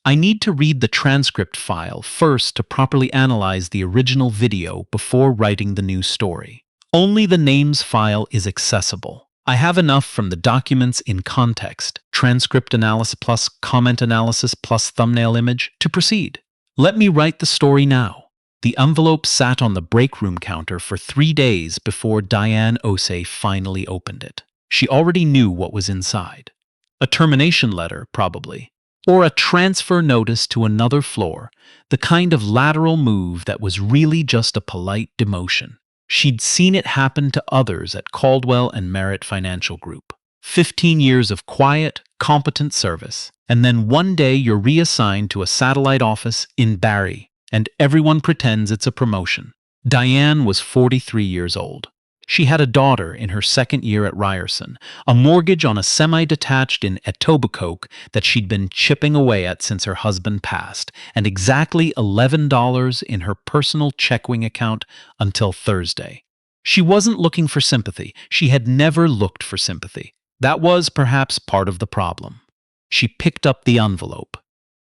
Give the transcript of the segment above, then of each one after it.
I need to read the transcript file first to properly analyze the original video before writing the new story. Only the names file is accessible. I have enough from the documents in context, transcript analysis plus comment analysis plus thumbnail image to proceed. Let me write the story now. The envelope sat on the break room counter for 3 days before Diane Osei finally opened it. She already knew what was inside. A termination letter, probably. Or a transfer notice to another floor, the kind of lateral move that was really just a polite demotion. She'd seen it happen to others at Caldwell and Merritt Financial Group. 15 years of quiet, competent service, and then one day you're reassigned to a satellite office in Barrie, and everyone pretends it's a promotion. Diane was 43 years old. She had a daughter in her second year at Ryerson, a mortgage on a semi-detached in Etobicoke that she'd been chipping away at since her husband passed, and exactly $11 in her personal checking account until Thursday. She wasn't looking for sympathy. She had never looked for sympathy. That was perhaps part of the problem. She picked up the envelope.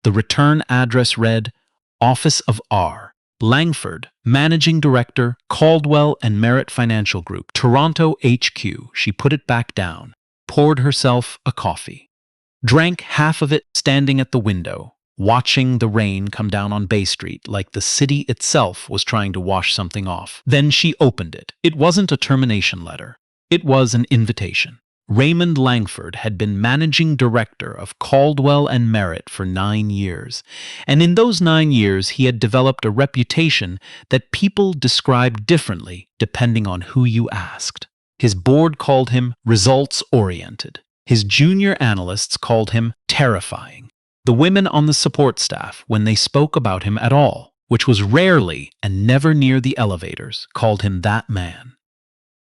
The return address read, Office of R. Langford, Managing Director, Caldwell and Merritt Financial Group, Toronto HQ. She put it back down, poured herself a coffee, drank half of it standing at the window, watching the rain come down on Bay Street like the city itself was trying to wash something off. Then she opened it. It wasn't a termination letter. It was an invitation. Raymond Langford had been managing director of Caldwell and Merritt for 9 years, and in those 9 years he had developed a reputation that people described differently depending on who you asked. His board called him results-oriented. His junior analysts called him terrifying. The women on the support staff, when they spoke about him at all, which was rarely and never near the elevators, called him that man.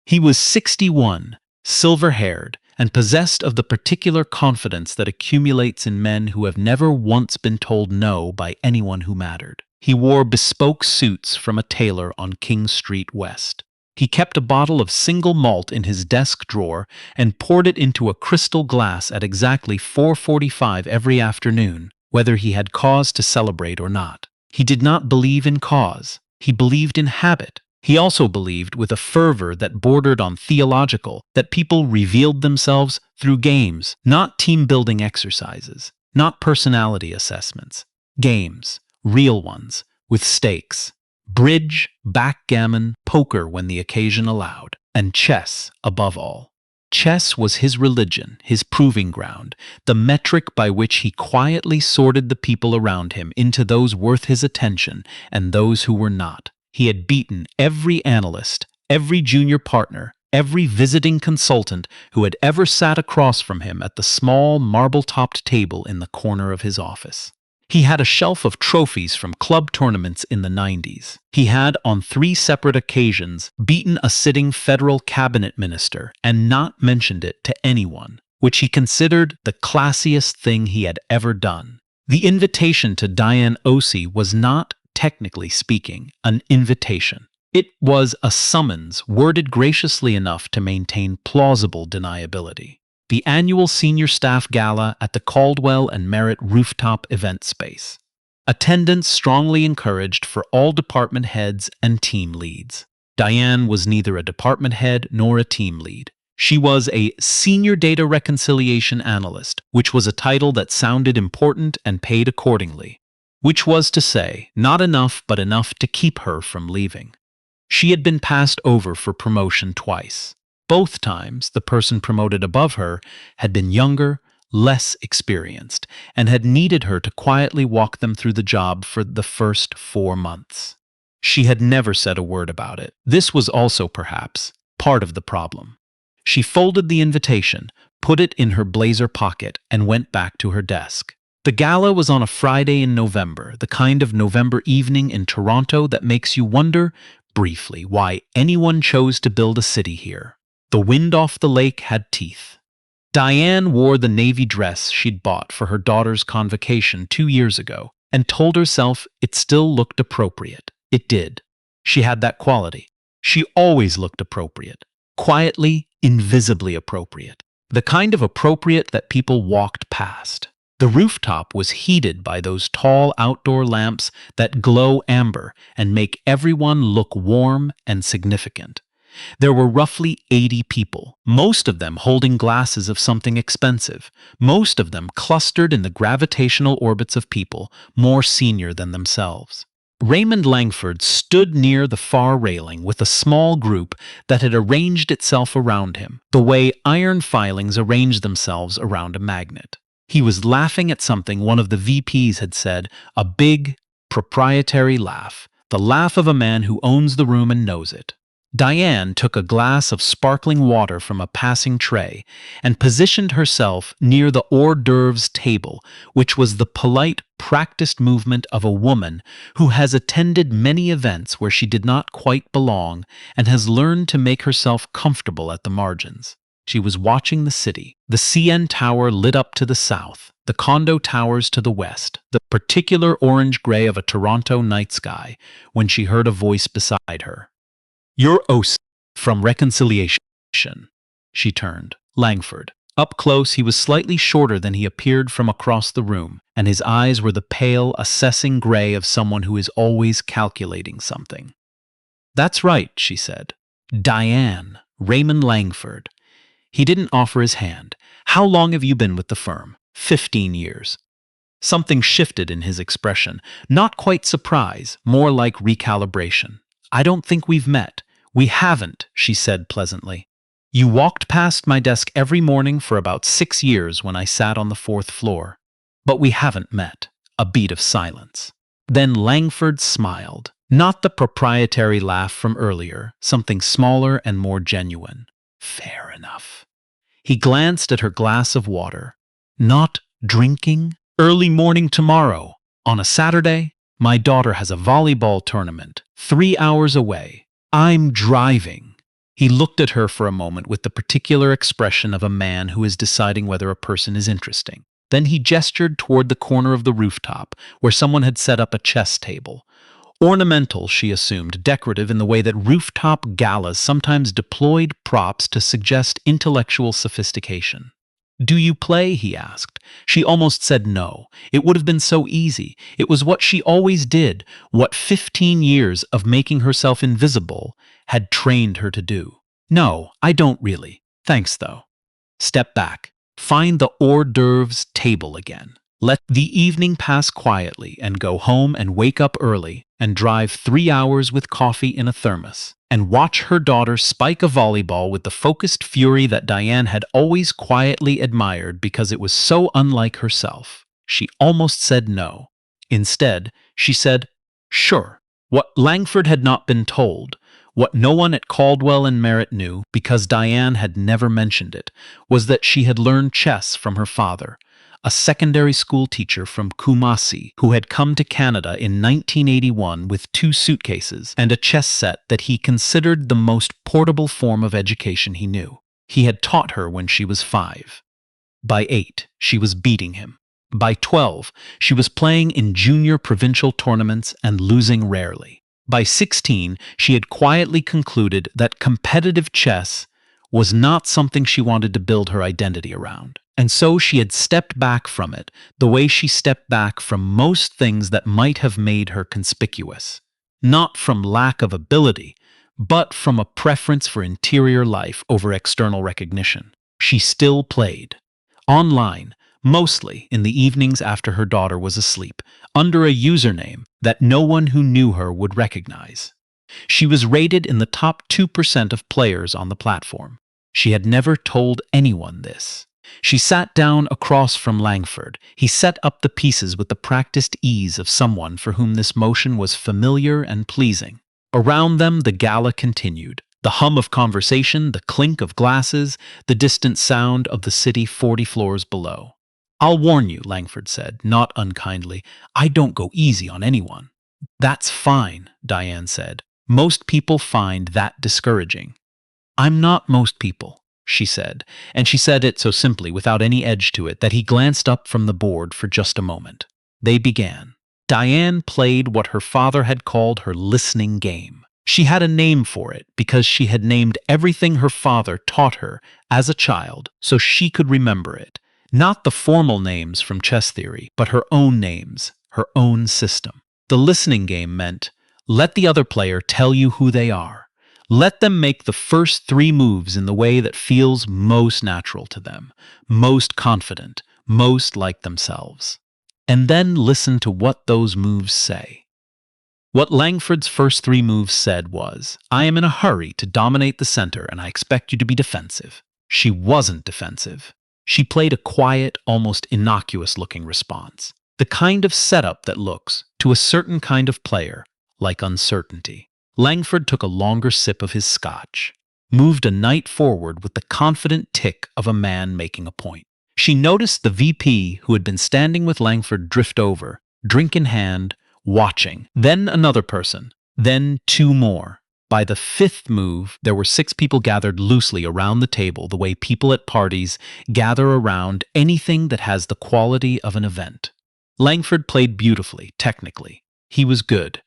He was 61, silver-haired, and possessed of the particular confidence that accumulates in men who have never once been told no by anyone who mattered. He wore bespoke suits from a tailor on King Street West. He kept a bottle of single malt in his desk drawer and poured it into a crystal glass at exactly 4:45 every afternoon, whether he had cause to celebrate or not. He did not believe in cause. He believed in habit. He also believed, with a fervor that bordered on theological, that people revealed themselves through games, not team-building exercises, not personality assessments. Games, real ones, with stakes. Bridge, backgammon, poker when the occasion allowed, and chess above all. Chess was his religion, his proving ground, the metric by which he quietly sorted the people around him into those worth his attention and those who were not. He had beaten every analyst, every junior partner, every visiting consultant who had ever sat across from him at the small marble-topped table in the corner of his office. He had a shelf of trophies from club tournaments in the 90s. He had, on 3 separate occasions, beaten a sitting federal cabinet minister and not mentioned it to anyone, which he considered the classiest thing he had ever done. The invitation to Diane Osei was not, technically speaking, an invitation. It was a summons worded graciously enough to maintain plausible deniability. The annual senior staff gala at the Caldwell and Merritt rooftop event space. Attendance strongly encouraged for all department heads and team leads. Diane was neither a department head nor a team lead. She was a senior data reconciliation analyst, which was a title that sounded important and paid accordingly. Which was to say, not enough but enough to keep her from leaving. She had been passed over for promotion twice. Both times, the person promoted above her had been younger, less experienced, and had needed her to quietly walk them through the job for the first 4 months. She had never said a word about it. This was also, perhaps, part of the problem. She folded the invitation, put it in her blazer pocket, and went back to her desk. The gala was on a Friday in November, the kind of November evening in Toronto that makes you wonder, briefly, why anyone chose to build a city here. The wind off the lake had teeth. Diane wore the navy dress she'd bought for her daughter's convocation 2 years ago and told herself it still looked appropriate. It did. She had that quality. She always looked appropriate. Quietly, invisibly appropriate. The kind of appropriate that people walked past. The rooftop was heated by those tall outdoor lamps that glow amber and make everyone look warm and significant. There were roughly 80 people, most of them holding glasses of something expensive, most of them clustered in the gravitational orbits of people more senior than themselves. Raymond Langford stood near the far railing with a small group that had arranged itself around him, the way iron filings arrange themselves around a magnet. He was laughing at something one of the VPs had said, a big, proprietary laugh, the laugh of a man who owns the room and knows it. Diane took a glass of sparkling water from a passing tray and positioned herself near the hors d'oeuvres table, which was the polite, practiced movement of a woman who has attended many events where she did not quite belong and has learned to make herself comfortable at the margins. She was watching the city, the CN Tower lit up to the south, the condo towers to the west, the particular orange-gray of a Toronto night sky, when she heard a voice beside her. "You're Osei from Reconciliation." She turned. Langford. Up close, he was slightly shorter than he appeared from across the room, and his eyes were the pale, assessing gray of someone who is always calculating something. "That's right," she said. "Diane, Raymond Langford." He didn't offer his hand. "How long have you been with the firm?" 15 years. Something shifted in his expression. Not quite surprise, more like recalibration. "I don't think we've met." "We haven't," she said pleasantly. "You walked past my desk every morning for about 6 years when I sat on the 4th floor. But we haven't met." A beat of silence. Then Langford smiled. Not the proprietary laugh from earlier, something smaller and more genuine. "Fair enough." He glanced at her glass of water. "Not drinking?" "Early morning tomorrow. On a Saturday? My daughter has a volleyball tournament, 3 hours away. I'm driving." He looked at her for a moment with the particular expression of a man who is deciding whether a person is interesting. Then he gestured toward the corner of the rooftop, where someone had set up a chess table. Ornamental, she assumed, decorative in the way that rooftop galas sometimes deployed props to suggest intellectual sophistication. "Do you play?" he asked. She almost said no. It would have been so easy. It was what she always did, what 15 years of making herself invisible had trained her to do. "No, I don't really. Thanks, though." Step back. Find the hors d'oeuvres table again. Let the evening pass quietly and go home and wake up early and drive 3 hours with coffee in a thermos and watch her daughter spike a volleyball with the focused fury that Diane had always quietly admired because it was so unlike herself. She almost said no. Instead, she said, "Sure." What Langford had not been told, what no one at Caldwell and Merritt knew, because Diane had never mentioned it, was that she had learned chess from her father, a secondary school teacher from Kumasi who had come to Canada in 1981 with 2 suitcases and a chess set that he considered the most portable form of education he knew. He had taught her when she was 5. By 8, she was beating him. By 12, she was playing in junior provincial tournaments and losing rarely. By 16, she had quietly concluded that competitive chess was not something she wanted to build her identity around. And so she had stepped back from it, the way she stepped back from most things that might have made her conspicuous. Not from lack of ability, but from a preference for interior life over external recognition. She still played. Online, mostly in the evenings after her daughter was asleep, under a username that no one who knew her would recognize. She was rated in the top 2% of players on the platform. She had never told anyone this. She sat down across from Langford. He set up the pieces with the practiced ease of someone for whom this motion was familiar and pleasing. Around them, the gala continued. The hum of conversation, the clink of glasses, the distant sound of the city 40 floors below. "I'll warn you," Langford said, not unkindly. "I don't go easy on anyone." "That's fine," Diane said. "Most people find that discouraging." "I'm not most people," she said, and she said it so simply, without any edge to it, that he glanced up from the board for just a moment. They began. Diane played what her father had called her listening game. She had a name for it because she had named everything her father taught her as a child so she could remember it. Not the formal names from chess theory, but her own names, her own system. The listening game meant, let the other player tell you who they are. Let them make the first three moves in the way that feels most natural to them, most confident, most like themselves. And then listen to what those moves say. What Langford's first three moves said was, I am in a hurry to dominate the center and I expect you to be defensive. She wasn't defensive. She played a quiet, almost innocuous-looking response. The kind of setup that looks, to a certain kind of player, like uncertainty. Langford took a longer sip of his scotch, moved a knight forward with the confident tick of a man making a point. She noticed the VP who had been standing with Langford drift over, drink in hand, watching. Then another person. Then two more. By the fifth move, there were 6 people gathered loosely around the table the way people at parties gather around anything that has the quality of an event. Langford played beautifully, technically. He was good.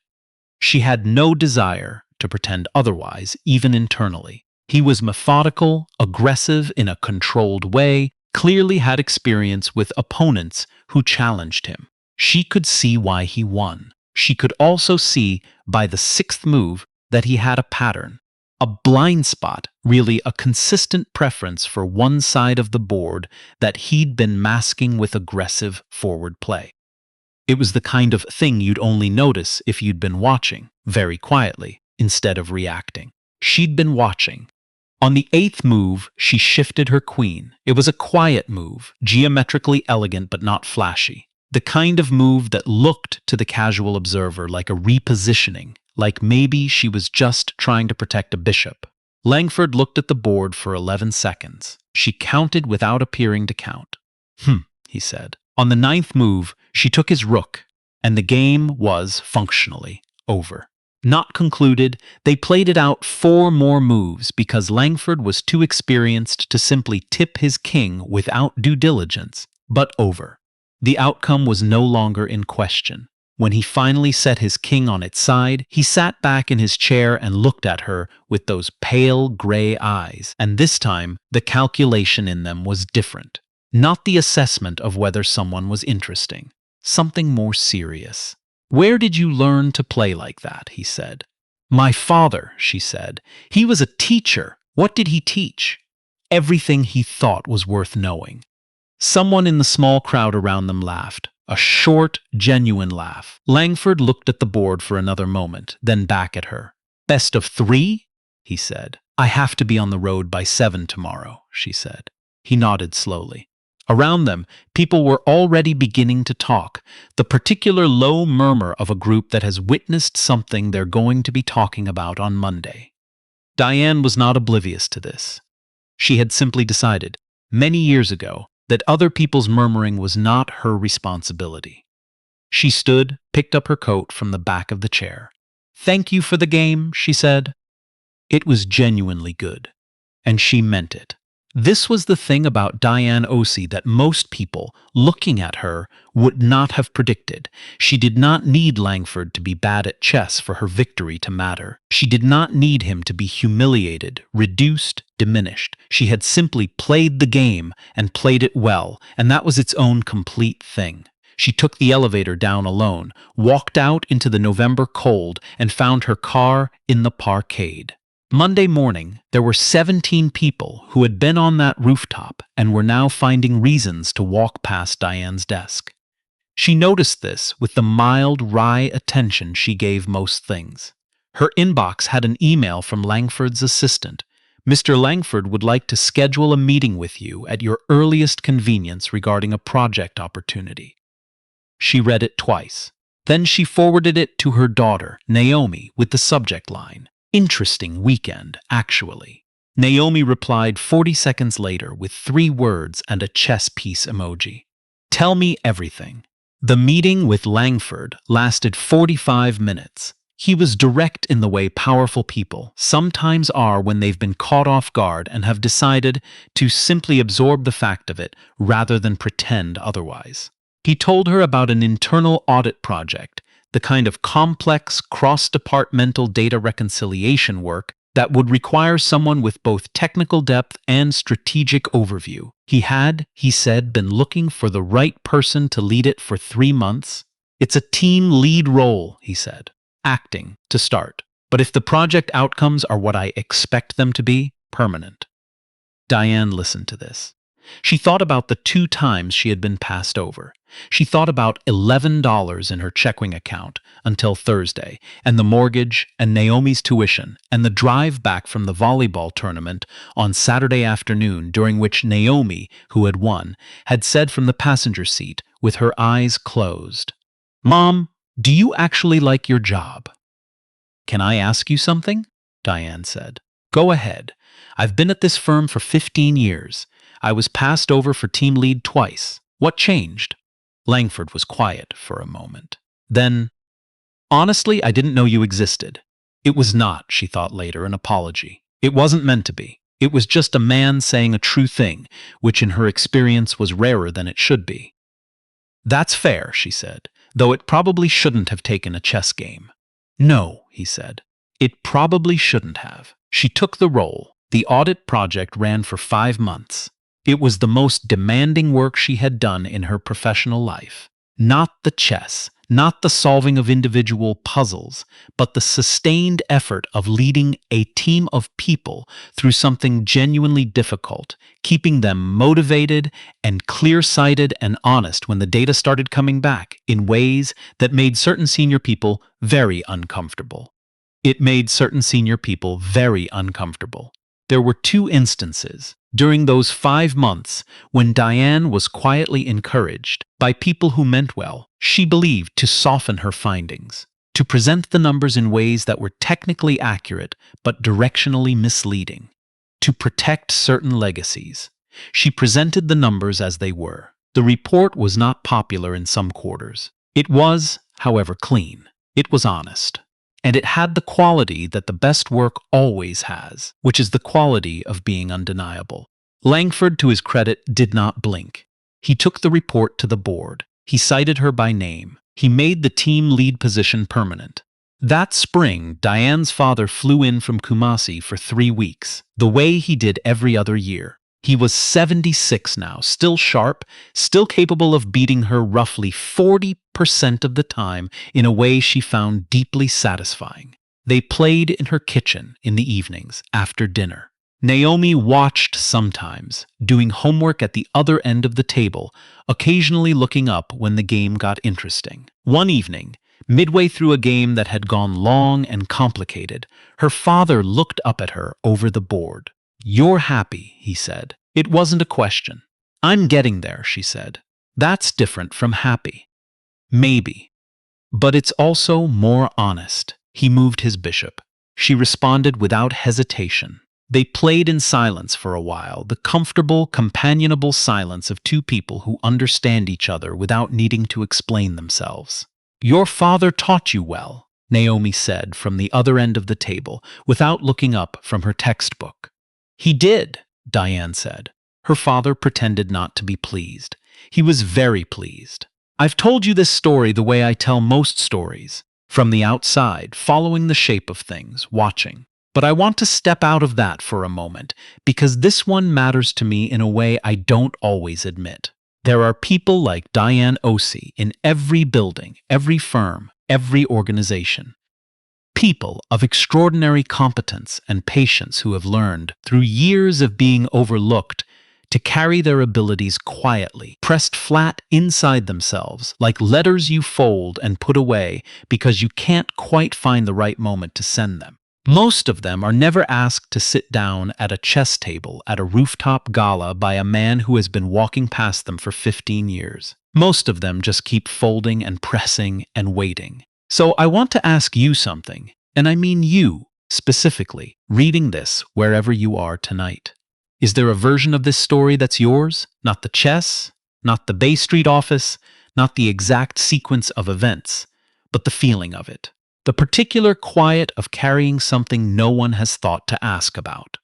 She had no desire to pretend otherwise, even internally. He was methodical, aggressive in a controlled way, clearly had experience with opponents who challenged him. She could see why he won. She could also see, by the 6th move, that he had a pattern, a blind spot, really a consistent preference for one side of the board that he'd been masking with aggressive forward play. It was the kind of thing you'd only notice if you'd been watching, very quietly, instead of reacting. She'd been watching. On the 8th move, she shifted her queen. It was a quiet move, geometrically elegant but not flashy. The kind of move that looked to the casual observer like a repositioning, like maybe she was just trying to protect a bishop. Langford looked at the board for 11 seconds. She counted without appearing to count. He said. On the 9th move, she took his rook, and the game was, functionally, over. Not concluded, they played it out 4 more moves because Langford was too experienced to simply tip his king without due diligence, but over. The outcome was no longer in question. When he finally set his king on its side, he sat back in his chair and looked at her with those pale gray eyes, and this time the calculation in them was different. Not the assessment of whether someone was interesting. Something more serious. Where did you learn to play like that? He said. My father, she said. He was a teacher. What did he teach? Everything he thought was worth knowing. Someone in the small crowd around them laughed. A short, genuine laugh. Langford looked at the board for another moment, then back at her. Best of 3? He said. I have to be on the road by 7 tomorrow, she said. He nodded slowly. Around them, people were already beginning to talk, the particular low murmur of a group that has witnessed something they're going to be talking about on Monday. Diane was not oblivious to this. She had simply decided, many years ago, that other people's murmuring was not her responsibility. She stood, picked up her coat from the back of the chair. Thank you for the game, she said. It was genuinely good, and she meant it. This was the thing about Diane Osei that most people, looking at her, would not have predicted. She did not need Langford to be bad at chess for her victory to matter. She did not need him to be humiliated, reduced, diminished. She had simply played the game and played it well, and that was its own complete thing. She took the elevator down alone, walked out into the November cold, and found her car in the parkade. Monday morning, there were 17 people who had been on that rooftop and were now finding reasons to walk past Diane's desk. She noticed this with the mild, wry attention she gave most things. Her inbox had an email from Langford's assistant. Mr. Langford would like to schedule a meeting with you at your earliest convenience regarding a project opportunity. She read it twice. Then she forwarded it to her daughter, Naomi, with the subject line, Interesting weekend, actually. Naomi replied 40 seconds later with 3 words and a chess piece emoji. Tell me everything. The meeting with Langford lasted 45 minutes. He was direct in the way powerful people sometimes are when they've been caught off guard and have decided to simply absorb the fact of it rather than pretend otherwise. He told her about an internal audit project, the kind of complex, cross-departmental data reconciliation work that would require someone with both technical depth and strategic overview. He said, been looking for the right person to lead it for 3 months. It's a team lead role, he said. Acting, to start. But if the project outcomes are what I expect them to be, permanent. Diane listened to this. She thought about the 2 times she had been passed over. She thought about $11 in her checking account until Thursday, and the mortgage, and Naomi's tuition, and the drive back from the volleyball tournament on Saturday afternoon, during which Naomi, who had won, had said from the passenger seat, with her eyes closed, "Mom, do you actually like your job?" "Can I ask you something?" Diane said. "Go ahead. I've been at this firm for 15 years. I was passed over for team lead twice. What changed?" Langford was quiet for a moment. Then, "Honestly, I didn't know you existed." It was not, she thought later, an apology. It wasn't meant to be. It was just a man saying a true thing, which in her experience was rarer than it should be. "That's fair," she said, "though it probably shouldn't have taken a chess game." "No," he said. "It probably shouldn't have." She took the role. The audit project ran for 5 months. It was the most demanding work she had done in her professional life. Not the chess, not the solving of individual puzzles, but the sustained effort of leading a team of people through something genuinely difficult, keeping them motivated and clear-sighted and honest when the data started coming back in ways that made certain senior people very uncomfortable. It made certain senior people very uncomfortable. There were 2 instances during those 5 months when Diane was quietly encouraged by people who meant well, she believed, to soften her findings, to present the numbers in ways that were technically accurate but directionally misleading, to protect certain legacies. She presented the numbers as they were. The report was not popular in some quarters. It was, however, clean. It was honest. And it had the quality that the best work always has, which is the quality of being undeniable. Langford, to his credit, did not blink. He took the report to the board. He cited her by name. He made the team lead position permanent. That spring, Diane's father flew in from Kumasi for 3 weeks, the way he did every other year. He was 76 now, still sharp, still capable of beating her roughly 40% of the time in a way she found deeply satisfying. They played in her kitchen in the evenings, after dinner. Naomi watched sometimes, doing homework at the other end of the table, occasionally looking up when the game got interesting. One evening, midway through a game that had gone long and complicated, her father looked up at her over the board. "You're happy," he said. It wasn't a question. "I'm getting there," she said. "That's different from happy." "Maybe. But it's also more honest." He moved his bishop. She responded without hesitation. They played in silence for a while, the comfortable, companionable silence of 2 people who understand each other without needing to explain themselves. "Your father taught you well," Naomi said from the other end of the table, without looking up from her textbook. "He did," Diane said. Her father pretended not to be pleased. He was very pleased. "I've told you this story the way I tell most stories, from the outside, following the shape of things, watching. But I want to step out of that for a moment, because this one matters to me in a way I don't always admit. There are people like Diane Osei in every building, every firm, every organization. People of extraordinary competence and patience who have learned, through years of being overlooked, to carry their abilities quietly, pressed flat inside themselves, like letters you fold and put away because you can't quite find the right moment to send them. Most of them are never asked to sit down at a chess table at a rooftop gala by a man who has been walking past them for 15 years. Most of them just keep folding and pressing and waiting. So I want to ask you something, and I mean you, specifically, reading this wherever you are tonight. Is there a version of this story that's yours? Not the chess, not the Bay Street office, not the exact sequence of events, but the feeling of it. The particular quiet of carrying something no one has thought to ask about.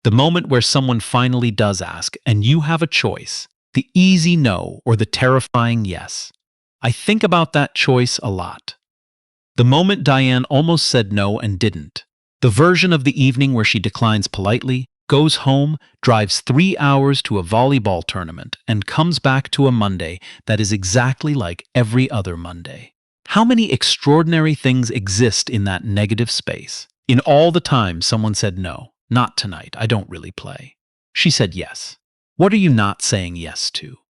The moment where someone finally does ask, and you have a choice, the easy no or the terrifying yes. I think about that choice a lot. The moment Diane almost said no and didn't. The version of the evening where she declines politely, goes home, drives 3 hours to a volleyball tournament, and comes back to a Monday that is exactly like every other Monday. How many extraordinary things exist in that negative space? In all the time someone said no, not tonight, I don't really play. She said yes. What are you not saying yes to?